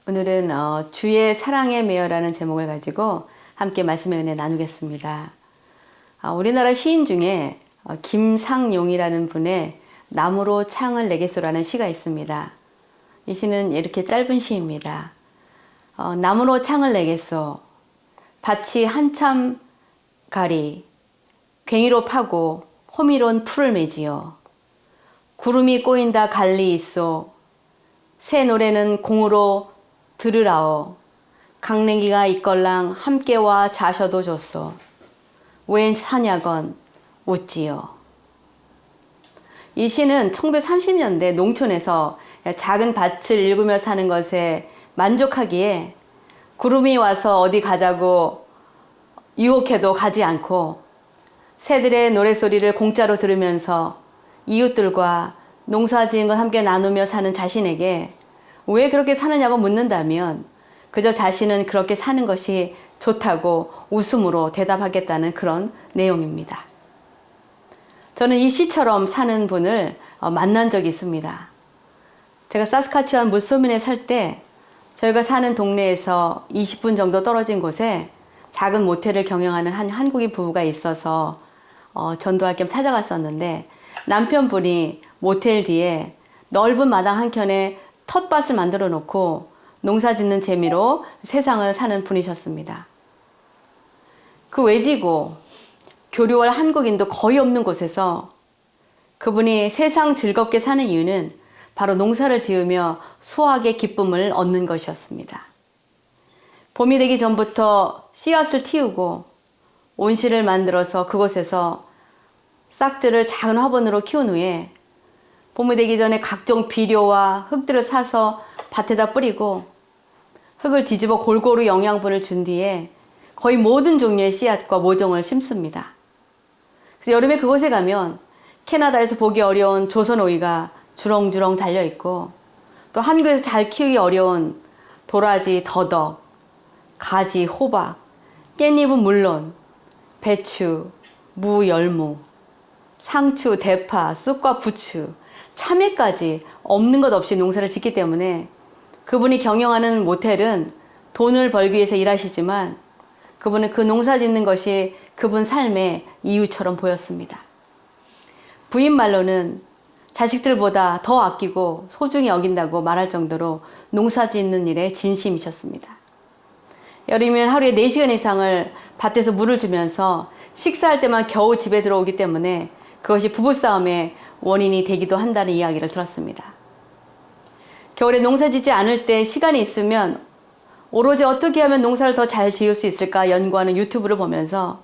오늘은 주의 사랑에 매여라는 제목을 가지고 함께 말씀의 은혜 나누겠습니다. 우리나라 시인 중에 김상용이라는 분의 나무로 창을 내겠소라는 시가 있습니다. 이 시는 이렇게 짧은 시입니다. 나무로 창을 내겠소. 밭이 한참 가리 괭이로 파고 호미론 풀을 매지요. 구름이 꼬인다 갈리 있소. 새 노래는 공으로 들으라오. 강냉이가 있걸랑 함께와 자셔도 좋소. 웬 사냐건 웃지요. 이 시는 1930년대 농촌에서 작은 밭을 일구며 사는 것에 만족하기에 구름이 와서 어디 가자고 유혹해도 가지 않고 새들의 노랫소리를 공짜로 들으면서 이웃들과 농사 지은 것 함께 나누며 사는 자신에게 왜 그렇게 사느냐고 묻는다면 그저 자신은 그렇게 사는 것이 좋다고 웃음으로 대답하겠다는 그런 내용입니다. 저는 이 시처럼 사는 분을 만난 적이 있습니다. 제가 사스카추안 무소민에 살 때 저희가 사는 동네에서 20분 정도 떨어진 곳에 작은 모텔을 경영하는 한 한국인 부부가 있어서 전도할 겸 찾아갔었는데 남편분이 모텔 뒤에 넓은 마당 한켠에 텃밭을 만들어 놓고 농사 짓는 재미로 세상을 사는 분이셨습니다. 그 외지고 교류할 한국인도 거의 없는 곳에서 그분이 세상 즐겁게 사는 이유는 바로 농사를 지으며 수확의 기쁨을 얻는 것이었습니다. 봄이 되기 전부터 씨앗을 틔우고 온실을 만들어서 그곳에서 싹들을 작은 화분으로 키운 후에 봄이 되기 전에 각종 비료와 흙들을 사서 밭에다 뿌리고 흙을 뒤집어 골고루 영양분을 준 뒤에 거의 모든 종류의 씨앗과 모종을 심습니다. 그래서 여름에 그곳에 가면 캐나다에서 보기 어려운 조선오이가 주렁주렁 달려있고 또 한국에서 잘 키우기 어려운 도라지, 더덕, 가지, 호박, 깻잎은 물론 배추, 무, 열무, 상추, 대파, 쑥과 부추, 참외까지 없는 것 없이 농사를 짓기 때문에 그분이 경영하는 모텔은 돈을 벌기 위해서 일하시지만 그분은 그 농사 짓는 것이 그분 삶의 이유처럼 보였습니다. 부인 말로는 자식들보다 더 아끼고 소중히 여긴다고 말할 정도로 농사 짓는 일에 진심이셨습니다. 여름이면 하루에 4시간 이상을 밭에서 물을 주면서 식사할 때만 겨우 집에 들어오기 때문에 그것이 부부싸움의 원인이 되기도 한다는 이야기를 들었습니다. 겨울에 농사 짓지 않을 때 시간이 있으면 오로지 어떻게 하면 농사를 더 잘 지을 수 있을까 연구하는 유튜브를 보면서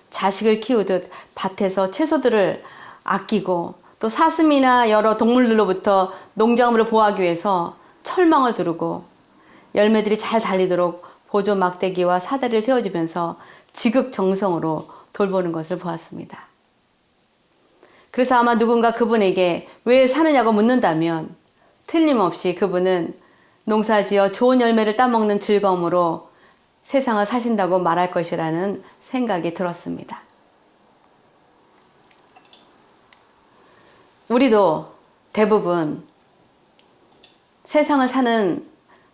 자식을 키우듯 밭에서 채소들을 아끼고 또 사슴이나 여러 동물들로부터 농작물을 보호하기 위해서 철망을 두르고 열매들이 잘 달리도록 보조 막대기와 사다리를 세워주면서 지극정성으로 돌보는 것을 보았습니다. 그래서 아마 누군가 그분에게 왜 사느냐고 묻는다면 틀림없이 그분은 농사지어 좋은 열매를 따먹는 즐거움으로 세상을 사신다고 말할 것이라는 생각이 들었습니다. 우리도 대부분 세상을 사는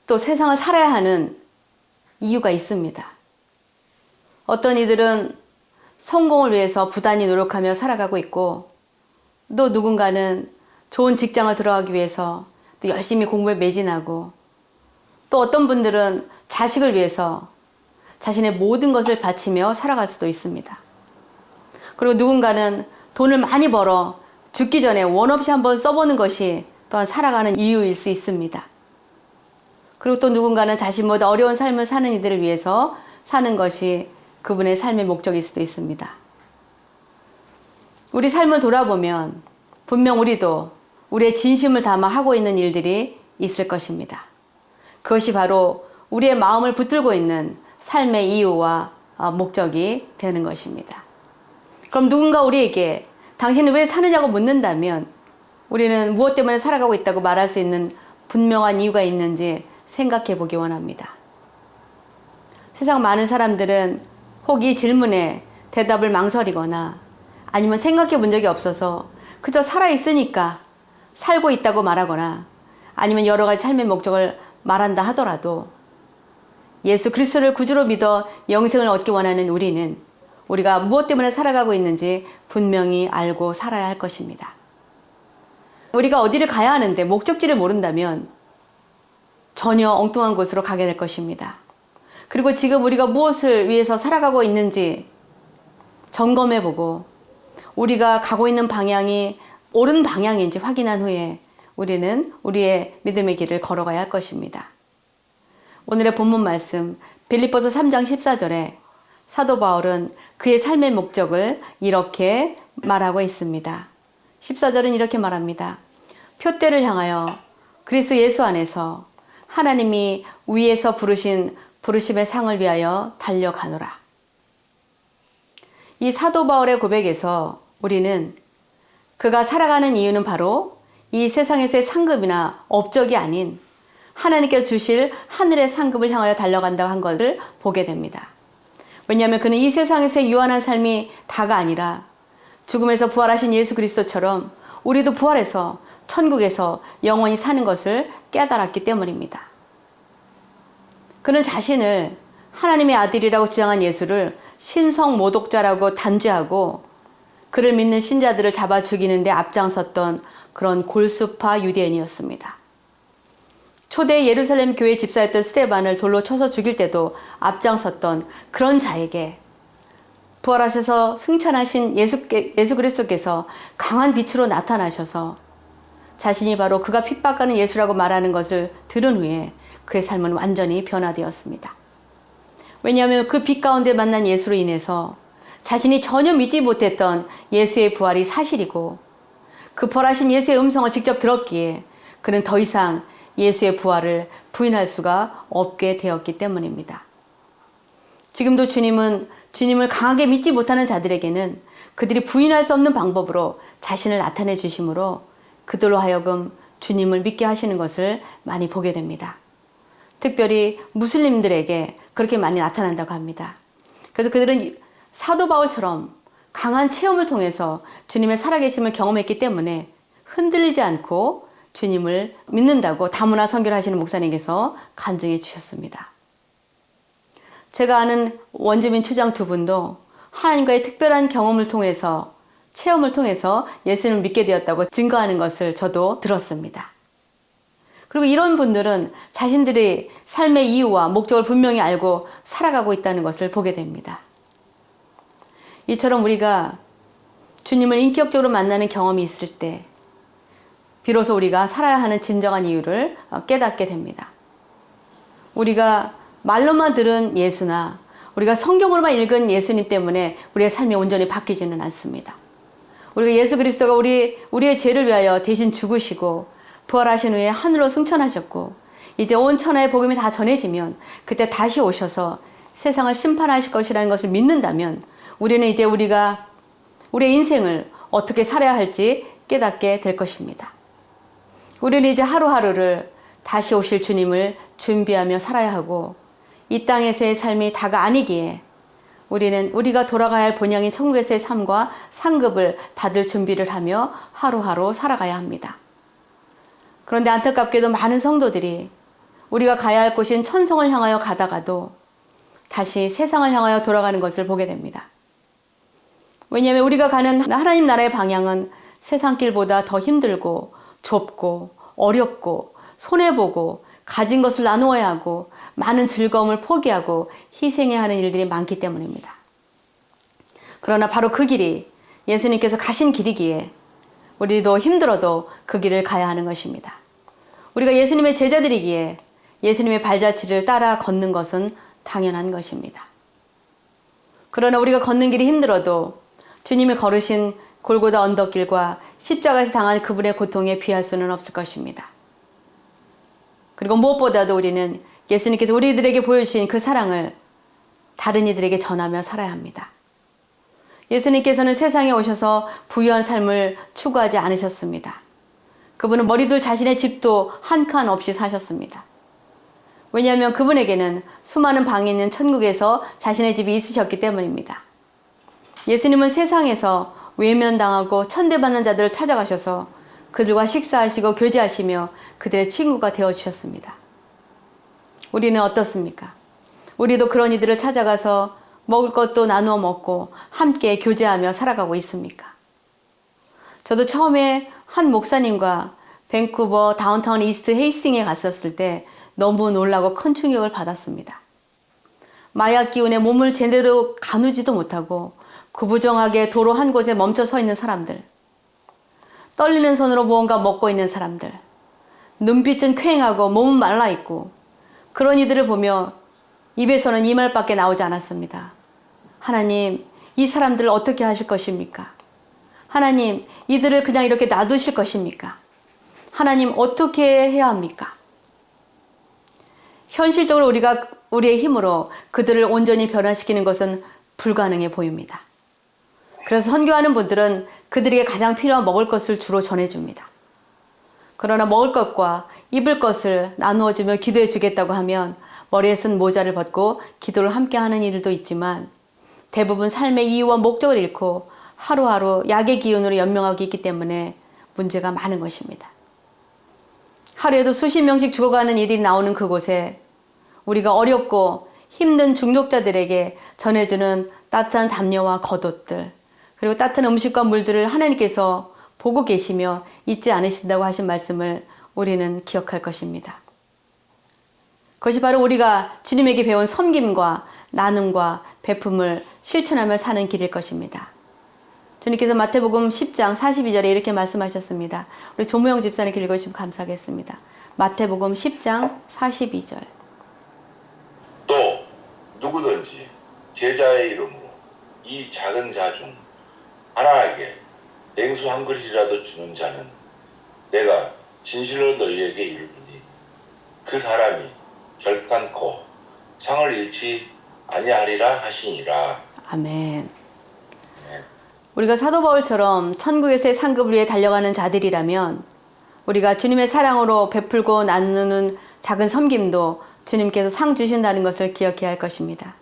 또 세상을 살아야 하는 이유가 있습니다. 어떤 이들은 성공을 위해서 부단히 노력하며 살아가고 있고 또 누군가는 좋은 직장을 들어가기 위해서 또 열심히 공부에 매진하고 또 어떤 분들은 자식을 위해서 자신의 모든 것을 바치며 살아갈 수도 있습니다. 그리고 누군가는 돈을 많이 벌어 죽기 전에 원 없이 한번 써보는 것이 또한 살아가는 이유일 수 있습니다. 그리고 또 누군가는 자신보다 어려운 삶을 사는 이들을 위해서 사는 것이 그분의 삶의 목적일 수도 있습니다. 우리 삶을 돌아보면 분명 우리도 우리의 진심을 담아 하고 있는 일들이 있을 것입니다. 그것이 바로 우리의 마음을 붙들고 있는 삶의 이유와 목적이 되는 것입니다. 그럼 누군가 우리에게 당신은 왜 사느냐고 묻는다면 우리는 무엇 때문에 살아가고 있다고 말할 수 있는 분명한 이유가 있는지 생각해 보기 원합니다. 세상 많은 사람들은 혹 이 질문에 대답을 망설이거나 아니면 생각해 본 적이 없어서 그저 살아있으니까 살고 있다고 말하거나 아니면 여러 가지 삶의 목적을 말한다 하더라도 예수 그리스도를 구주로 믿어 영생을 얻기 원하는 우리는 우리가 무엇 때문에 살아가고 있는지 분명히 알고 살아야 할 것입니다. 우리가 어디를 가야 하는데 목적지를 모른다면 전혀 엉뚱한 곳으로 가게 될 것입니다. 그리고 지금 우리가 무엇을 위해서 살아가고 있는지 점검해보고 우리가 가고 있는 방향이 옳은 방향인지 확인한 후에 우리는 우리의 믿음의 길을 걸어가야 할 것입니다. 오늘의 본문 말씀 빌립보서 3장 14절에 사도 바울은 그의 삶의 목적을 이렇게 말하고 있습니다. 14절은 이렇게 말합니다. 표대를 향하여 그리스도 예수 안에서 하나님이 위에서 부르신 부르심의 상을 위하여 달려가노라. 이 사도 바울의 고백에서 우리는 그가 살아가는 이유는 바로 이 세상에서의 상급이나 업적이 아닌 하나님께서 주실 하늘의 상급을 향하여 달려간다고 한 것을 보게 됩니다. 왜냐하면 그는 이 세상에서의 유한한 삶이 다가 아니라 죽음에서 부활하신 예수 그리스도처럼 우리도 부활해서 천국에서 영원히 사는 것을 깨달았기 때문입니다. 그는 자신을 하나님의 아들이라고 주장한 예수를 신성 모독자라고 단죄하고 그를 믿는 신자들을 잡아 죽이는데 앞장섰던 그런 골수파 유대인이었습니다. 초대 예루살렘 교회 집사였던 스데반을 돌로 쳐서 죽일 때도 앞장섰던 그런 자에게 부활하셔서 승천하신 예수 그리스도께서 강한 빛으로 나타나셔서 자신이 바로 그가 핍박하는 예수라고 말하는 것을 들은 후에 그의 삶은 완전히 변화되었습니다. 왜냐하면 그 빛 가운데 만난 예수로 인해서 자신이 전혀 믿지 못했던 예수의 부활이 사실이고 그 부활하신 예수의 음성을 직접 들었기에 그는 더 이상 예수의 부활을 부인할 수가 없게 되었기 때문입니다. 지금도 주님은 주님을 강하게 믿지 못하는 자들에게는 그들이 부인할 수 없는 방법으로 자신을 나타내 주심으로 그들로 하여금 주님을 믿게 하시는 것을 많이 보게 됩니다. 특별히 무슬림들에게 그렇게 많이 나타난다고 합니다. 그래서 그들은 사도 바울처럼 강한 체험을 통해서 주님의 살아계심을 경험했기 때문에 흔들리지 않고 주님을 믿는다고 다문화 선교를 하시는 목사님께서 간증해 주셨습니다. 제가 아는 원주민 추장 두 분도 하나님과의 특별한 경험을 통해서 체험을 통해서 예수님을 믿게 되었다고 증거하는 것을 저도 들었습니다. 그리고 이런 분들은 자신들의 삶의 이유와 목적을 분명히 알고 살아가고 있다는 것을 보게 됩니다. 이처럼 우리가 주님을 인격적으로 만나는 경험이 있을 때 비로소 우리가 살아야 하는 진정한 이유를 깨닫게 됩니다. 우리가 말로만 들은 예수나 우리가 성경으로만 읽은 예수님 때문에 우리의 삶이 온전히 바뀌지는 않습니다. 우리가 예수 그리스도가 우리의 죄를 위하여 대신 죽으시고 부활하신 후에 하늘로 승천하셨고 이제 온 천하의 복음이 다 전해지면 그때 다시 오셔서 세상을 심판하실 것이라는 것을 믿는다면 우리는 이제 우리가 우리의 인생을 어떻게 살아야 할지 깨닫게 될 것입니다. 우리는 이제 하루하루를 다시 오실 주님을 준비하며 살아야 하고 이 땅에서의 삶이 다가 아니기에 우리는 우리가 돌아가야 할 본향인 천국에서의 삶과 상급을 받을 준비를 하며 하루하루 살아가야 합니다. 그런데 안타깝게도 많은 성도들이 우리가 가야 할 곳인 천성을 향하여 가다가도 다시 세상을 향하여 돌아가는 것을 보게 됩니다. 왜냐하면 우리가 가는 하나님 나라의 방향은 세상 길보다 더 힘들고 좁고 어렵고 손해보고 가진 것을 나누어야 하고 많은 즐거움을 포기하고 희생해야 하는 일들이 많기 때문입니다. 그러나 바로 그 길이 예수님께서 가신 길이기에 우리도 힘들어도 그 길을 가야 하는 것입니다. 우리가 예수님의 제자들이기에 예수님의 발자취를 따라 걷는 것은 당연한 것입니다. 그러나 우리가 걷는 길이 힘들어도 주님이 걸으신 골고다 언덕길과 십자가에서 당한 그분의 고통에 비할 수는 없을 것입니다. 그리고 무엇보다도 우리는 예수님께서 우리들에게 보여주신 그 사랑을 다른 이들에게 전하며 살아야 합니다. 예수님께서는 세상에 오셔서 부유한 삶을 추구하지 않으셨습니다. 그분은 머리둘 자신의 집도 한 칸 없이 사셨습니다. 왜냐하면 그분에게는 수많은 방이 있는 천국에서 자신의 집이 있으셨기 때문입니다. 예수님은 세상에서 외면당하고 천대받는 자들을 찾아가셔서 그들과 식사하시고 교제하시며 그들의 친구가 되어주셨습니다. 우리는 어떻습니까? 우리도 그런 이들을 찾아가서 먹을 것도 나누어 먹고 함께 교제하며 살아가고 있습니까? 저도 처음에 한 목사님과 밴쿠버 다운타운 이스트 헤이스팅에 갔었을 때 너무 놀라고 큰 충격을 받았습니다. 마약 기운에 몸을 제대로 가누지도 못하고 구부정하게 도로 한 곳에 멈춰 서 있는 사람들, 떨리는 손으로 무언가 먹고 있는 사람들, 눈빛은 퀭하고 몸은 말라있고, 그런 이들을 보며 입에서는 이 말밖에 나오지 않았습니다. 하나님, 이 사람들을 어떻게 하실 것입니까? 하나님, 이들을 그냥 이렇게 놔두실 것입니까? 하나님, 어떻게 해야 합니까? 현실적으로 우리가 우리의 힘으로 그들을 온전히 변화시키는 것은 불가능해 보입니다. 그래서 선교하는 분들은 그들에게 가장 필요한 먹을 것을 주로 전해줍니다. 그러나 먹을 것과 입을 것을 나누어주며 기도해 주겠다고 하면 머리에 쓴 모자를 벗고 기도를 함께 하는 이들도 있지만, 대부분 삶의 이유와 목적을 잃고 하루하루 약의 기운으로 연명하고 있기 때문에 문제가 많은 것입니다. 하루에도 수십 명씩 죽어가는 이들이 나오는 그곳에 우리가 어렵고 힘든 중독자들에게 전해주는 따뜻한 담요와 겉옷들, 그리고 따뜻한 음식과 물들을 하나님께서 보고 계시며 잊지 않으신다고 하신 말씀을 우리는 기억할 것입니다. 그것이 바로 우리가 주님에게 배운 섬김과 나눔과 베품을 실천하며 사는 길일 것입니다. 주님께서 마태복음 10장 42절에 이렇게 말씀하셨습니다. 우리 조무영 집사님께 읽어주시면 감사하겠습니다. 마태복음 10장 42절. 또 누구든지 제자의 이름으로 이 작은 자 중 하나에게 냉수 한 그릇이라도 주는 자는 내가 진실로 너희에게 이르노니 그 사람이 결단코 상을 잃지 아니하리라 하시니라. 아멘. 우리가 사도 바울처럼 천국에서의 상급을 위해 달려가는 자들이라면 우리가 주님의 사랑으로 베풀고 나누는 작은 섬김도 주님께서 상 주신다는 것을 기억해야 할 것입니다.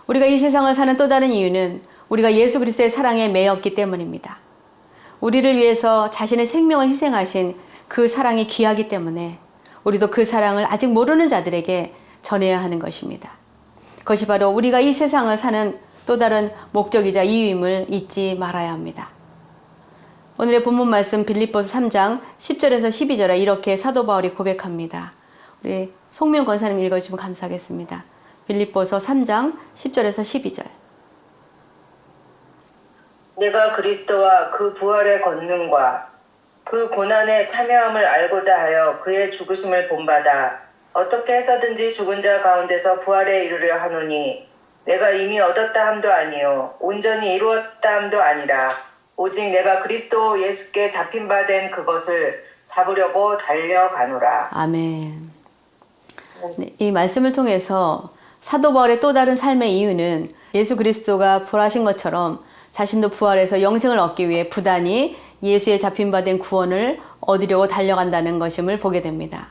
우리가 이 세상을 사는 또 다른 이유는 우리가 예수 그리스도의 사랑에 매였기 때문입니다. 우리를 위해서 자신의 생명을 희생하신 그 사랑이 귀하기 때문에 우리도 그 사랑을 아직 모르는 자들에게 전해야 하는 것입니다. 그것이 바로 우리가 이 세상을 사는 또 다른 목적이자 이유임을 잊지 말아야 합니다. 오늘의 본문 말씀 빌립보서 3장 10절에서 12절에 이렇게 사도 바울이 고백합니다. 우리 송명 권사님 읽어주시면 감사하겠습니다. 빌립보서 3장 10절에서 12절. 내가 그리스도와 그 부활의 권능과 그 고난에 참여함을 알고자 하여 그의 죽으심을 본받아 어떻게 해서든지 죽은 자 가운데서 부활에 이르려 하노니 내가 이미 얻었다 함도 아니요 온전히 이루었다 함도 아니라 오직 내가 그리스도 예수께 잡힌 바 된 그것을 잡으려고 달려가노라. 아멘. 네, 이 말씀을 통해서 사도 바울의 또 다른 삶의 이유는 예수 그리스도가 부활하신 것처럼 자신도 부활해서 영생을 얻기 위해 부단히 예수의 잡힌 바 된 구원을 얻으려고 달려간다는 것임을 보게 됩니다.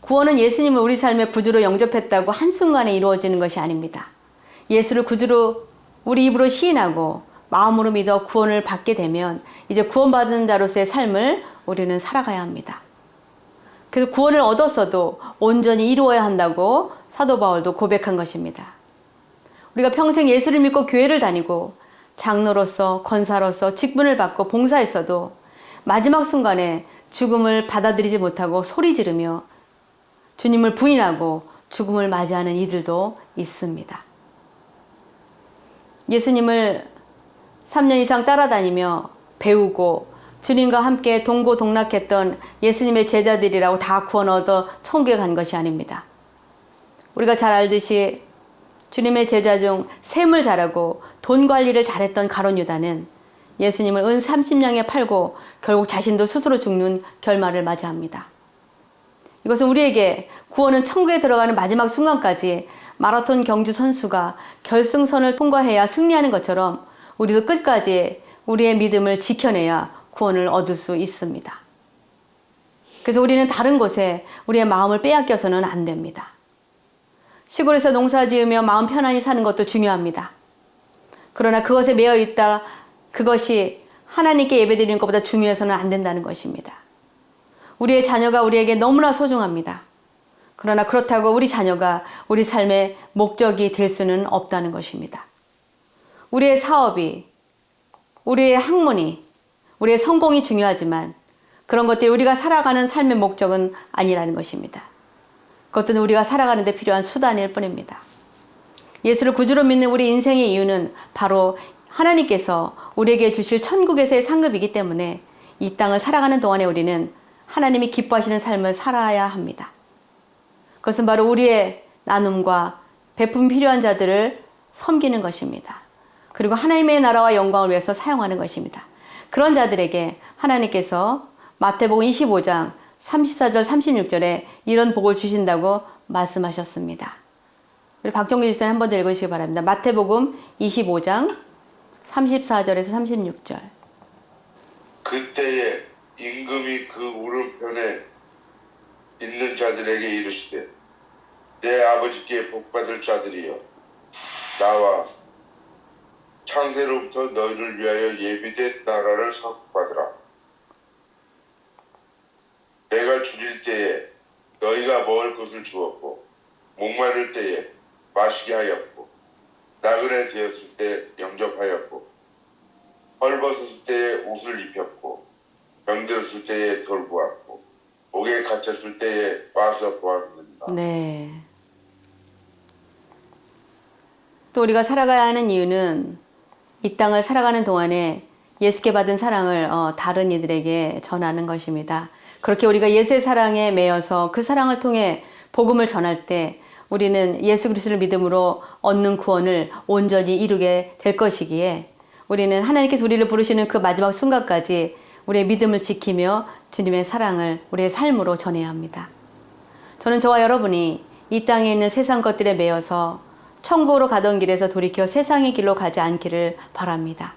구원은 예수님을 우리 삶의 구주로 영접했다고 한순간에 이루어지는 것이 아닙니다. 예수를 구주로 우리 입으로 시인하고 마음으로 믿어 구원을 받게 되면 이제 구원받은 자로서의 삶을 우리는 살아가야 합니다. 그래서 구원을 얻었어도 온전히 이루어야 한다고 사도 바울도 고백한 것입니다. 우리가 평생 예수를 믿고 교회를 다니고 장로로서 권사로서 직분을 받고 봉사했어도 마지막 순간에 죽음을 받아들이지 못하고 소리 지르며 주님을 부인하고 죽음을 맞이하는 이들도 있습니다. 예수님을 3년 이상 따라다니며 배우고 주님과 함께 동고동락했던 예수님의 제자들이라고 다 구원 얻어 천국에 간 것이 아닙니다. 우리가 잘 알듯이 주님의 제자 중 셈을 잘하고 돈 관리를 잘했던 가룟 유다는 예수님을 은 30냥에 팔고 결국 자신도 스스로 죽는 결말을 맞이합니다. 이것은 우리에게 구원은 천국에 들어가는 마지막 순간까지 마라톤 경주 선수가 결승선을 통과해야 승리하는 것처럼 우리도 끝까지 우리의 믿음을 지켜내야 구원을 얻을 수 있습니다. 그래서 우리는 다른 곳에 우리의 마음을 빼앗겨서는 안 됩니다. 시골에서 농사 지으며 마음 편안히 사는 것도 중요합니다. 그러나 그것에 매여 있다 그것이 하나님께 예배드리는 것보다 중요해서는 안 된다는 것입니다. 우리의 자녀가 우리에게 너무나 소중합니다. 그러나 그렇다고 우리 자녀가 우리 삶의 목적이 될 수는 없다는 것입니다. 우리의 사업이, 우리의 학문이, 우리의 성공이 중요하지만 그런 것들이 우리가 살아가는 삶의 목적은 아니라는 것입니다. 그것들은 우리가 살아가는 데 필요한 수단일 뿐입니다. 예수를 구주로 믿는 우리 인생의 이유는 바로 하나님께서 우리에게 주실 천국에서의 상급이기 때문에 이 땅을 살아가는 동안에 우리는 하나님이 기뻐하시는 삶을 살아야 합니다. 그것은 바로 우리의 나눔과 베품 필요한 자들을 섬기는 것입니다. 그리고 하나님의 나라와 영광을 위해서 사용하는 것입니다. 그런 자들에게 하나님께서 마태복음 25장 34절 36절에 이런 복을 주신다고 말씀하셨습니다. 우리 박종기 집사님 한 번 더 읽으시기 바랍니다. 마태복음 25장 34절에서 36절. 그때에 임금이 그 오른편에 있는 자들에게 이르시되 내 아버지께 복받을 자들이여 나와 창세로부터 너희를 위하여 예비된 나라를 상속받으라. 내가 줄일 때에 너희가 먹을 것을 주었고 목마를 때에 마시게 하였고 나그네 되었을 때 영접하였고 헐벗었을 때에 옷을 입혔고 병들었을 때에 돌보았고 옥에 갇혔을 때에 와서 보았느니라. 네. 또 우리가 살아가야 하는 이유는 이 땅을 살아가는 동안에 예수께 받은 사랑을 다른 이들에게 전하는 것입니다. 그렇게 우리가 예수의 사랑에 매여서 그 사랑을 통해 복음을 전할 때 우리는 예수 그리스도를 믿음으로 얻는 구원을 온전히 이루게 될 것이기에 우리는 하나님께서 우리를 부르시는 그 마지막 순간까지 우리의 믿음을 지키며 주님의 사랑을 우리의 삶으로 전해야 합니다. 저는 저와 여러분이 이 땅에 있는 세상 것들에 매여서 천국으로 가던 길에서 돌이켜 세상의 길로 가지 않기를 바랍니다.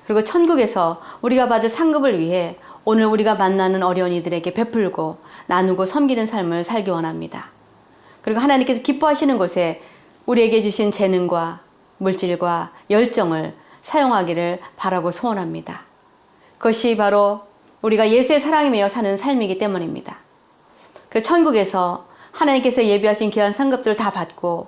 그리고 천국에서 우리가 받을 상급을 위해 오늘 우리가 만나는 어려운 이들에게 베풀고 나누고 섬기는 삶을 살기 원합니다. 그리고 하나님께서 기뻐하시는 곳에 우리에게 주신 재능과 물질과 열정을 사용하기를 바라고 소원합니다. 그것이 바로 우리가 예수의 사랑에 매여 사는 삶이기 때문입니다. 그래서 천국에서 하나님께서 예비하신 귀한 상급들을 다 받고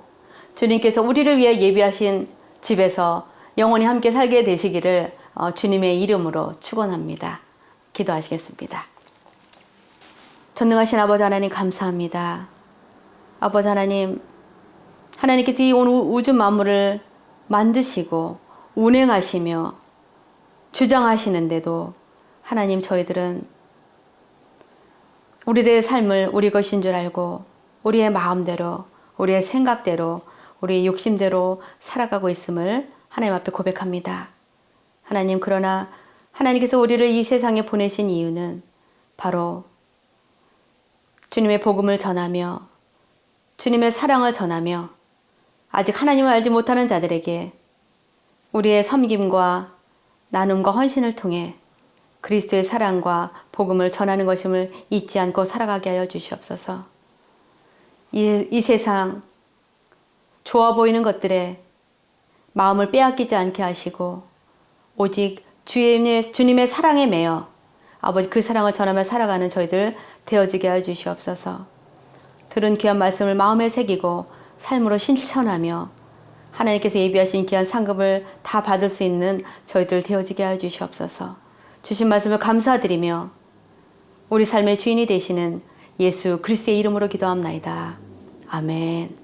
주님께서 우리를 위해 예비하신 집에서 영원히 함께 살게 되시기를 주님의 이름으로 축원합니다. 기도하시겠습니다. 전능하신 아버지 하나님 감사합니다. 아버지 하나님, 하나님께서 이 온 우주 만물을 만드시고 운행하시며 주장하시는데도 하나님 저희들은 우리들의 삶을 우리 것인 줄 알고 우리의 마음대로 우리의 생각대로 우리의 욕심대로 살아가고 있음을 하나님 앞에 고백합니다. 하나님, 그러나 하나님께서 우리를 이 세상에 보내신 이유는 바로 주님의 복음을 전하며 주님의 사랑을 전하며 아직 하나님을 알지 못하는 자들에게 우리의 섬김과 나눔과 헌신을 통해 그리스도의 사랑과 복음을 전하는 것임을 잊지 않고 살아가게 하여 주시옵소서. 이 세상 좋아 보이는 것들에 마음을 빼앗기지 않게 하시고 오직 주님의 사랑에 매여 아버지 그 사랑을 전하며 살아가는 저희들 되어지게 하여 주시옵소서. 들은 귀한 말씀을 마음에 새기고 삶으로 실천하며 하나님께서 예비하신 귀한 상급을 다 받을 수 있는 저희들 되어지게 하여 주시옵소서. 주신 말씀을 감사드리며 우리 삶의 주인이 되시는 예수 그리스도의 이름으로 기도합나이다. 아멘.